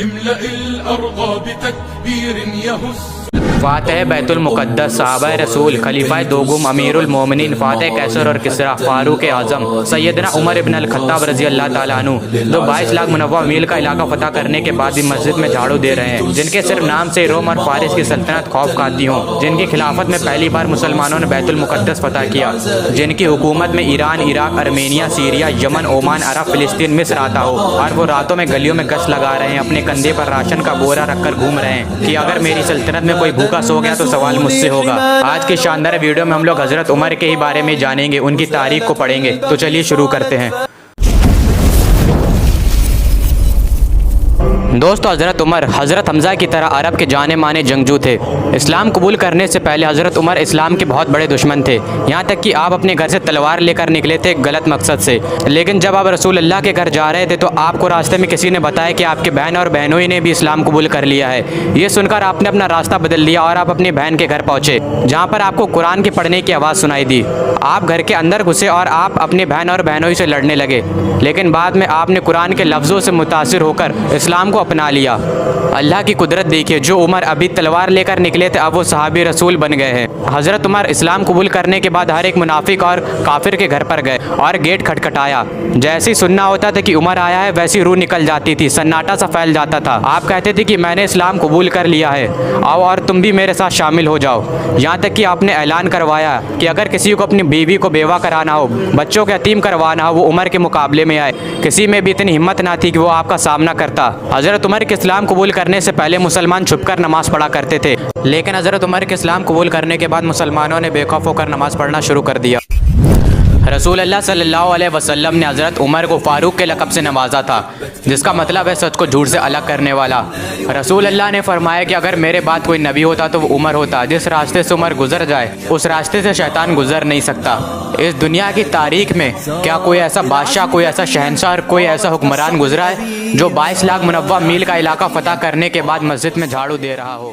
املأ الأرض بتكبير يهز فاتح بیت المقدس، صحابہ رسول، خلیفہ دوم، امیر المومنین، فاتح کیسر اور کسرا، فاروق اعظم سیدنا عمر ابن الخطاب رضی اللہ تعالیٰ عنہ، جو 22 لاکھ منوع میل کا علاقہ فتح کرنے کے بعد بھی مسجد میں جھاڑو دے رہے ہیں، جن کے صرف نام سے روم اور فارس کی سلطنت خوف کھاتی ہوں، جن کی خلافت میں پہلی بار مسلمانوں نے بیت المقدس فتح کیا، جن کی حکومت میں ایران، عراق، ارمینیا، سیریا، یمن، عمان، عرب، فلسطین، مصر آتا ہو، اور وہ راتوں میں گلیوں میں گشت لگا رہے ہیں، اپنے کندھے پر راشن کا بورا رکھ کر گھوم رہے ہیں کہ اگر میری سلطنت میں کوئی بھوکا سو گیا تو سوال مجھ سے ہوگا۔ آج کی شاندار ویڈیو میں ہم لوگ حضرت عمر کے ہی بارے میں جانیں گے، ان کی تاریخ کو پڑھیں گے، تو چلیے شروع کرتے ہیں۔ دوستو، حضرت عمر حضرت حمزہ کی طرح عرب کے جانے مانے جنگجو تھے۔ اسلام قبول کرنے سے پہلے حضرت عمر اسلام کے بہت بڑے دشمن تھے، یہاں تک کہ آپ اپنے گھر سے تلوار لے کر نکلے تھے غلط مقصد سے، لیکن جب آپ رسول اللہ کے گھر جا رہے تھے تو آپ کو راستے میں کسی نے بتایا کہ آپ کے بہن اور بہنوئی نے بھی اسلام قبول کر لیا ہے۔ یہ سن کر آپ نے اپنا راستہ بدل لیا اور آپ اپنی بہن کے گھر پہنچے، جہاں پر آپ کو قرآن کے پڑھنے کی آواز سنائی دی۔ آپ گھر کے اندر گھسے اور آپ اپنے بہن اور بہنوئی سے لڑنے لگے، لیکن بعد میں آپ نے قرآن کے لفظوں سے متاثر ہو کر اسلام کو اپنا لیا۔ اللہ کی قدرت دیکھیے، جو عمر ابھی تلوار لے کر نکلے تھے اب وہ صحابی رسول بن گئے ہیں۔ حضرت عمر اسلام قبول کرنے کے بعد ہر ایک منافق اور کافر کے گھر پر گئے اور گیٹ کھٹکھٹایا۔ جیسے سننا ہوتا تھا کہ عمر آیا ہے ویسی روح نکل جاتی تھی، سناٹا سا پھیل جاتا تھا۔ آپ کہتے تھے کہ میں نے اسلام قبول کر لیا ہے، آؤ اور تم بھی میرے ساتھ شامل ہو جاؤ۔ یہاں تک کہ آپ نے اعلان کروایا کہ اگر کسی کو اپنی بیوی کو بیوہ کرانا ہو، بچوں کو یتیم کروانا ہو، وہ عمر کے مقابلے میں آئے۔ کسی میں بھی اتنی ہمت نہ تھی کہ وہ آپ کا سامنا کرتا۔ حضرت عمر کے اسلام قبول کرنے سے پہلے مسلمان چھپ کر نماز پڑھا کرتے تھے، لیکن حضرت عمر کے اسلام قبول کرنے کے بعد مسلمانوں نے بے خوف ہو کر نماز پڑھنا شروع کر دیا۔ رسول اللہ صلی اللہ علیہ وسلم نے حضرت عمر کو فاروق کے لقب سے نوازا تھا، جس کا مطلب ہے سچ کو جھوٹ سے الگ کرنے والا۔ رسول اللہ نے فرمایا کہ اگر میرے بعد کوئی نبی ہوتا تو وہ عمر ہوتا، جس راستے سے عمر گزر جائے اس راستے سے شیطان گزر نہیں سکتا۔ اس دنیا کی تاریخ میں کیا کوئی ایسا بادشاہ، کوئی ایسا شہنشاہ اور کوئی ایسا حکمران گزرا ہے جو 22 لاکھ منوع میل کا علاقہ فتح کرنے کے بعد مسجد میں جھاڑو دے رہا ہو؟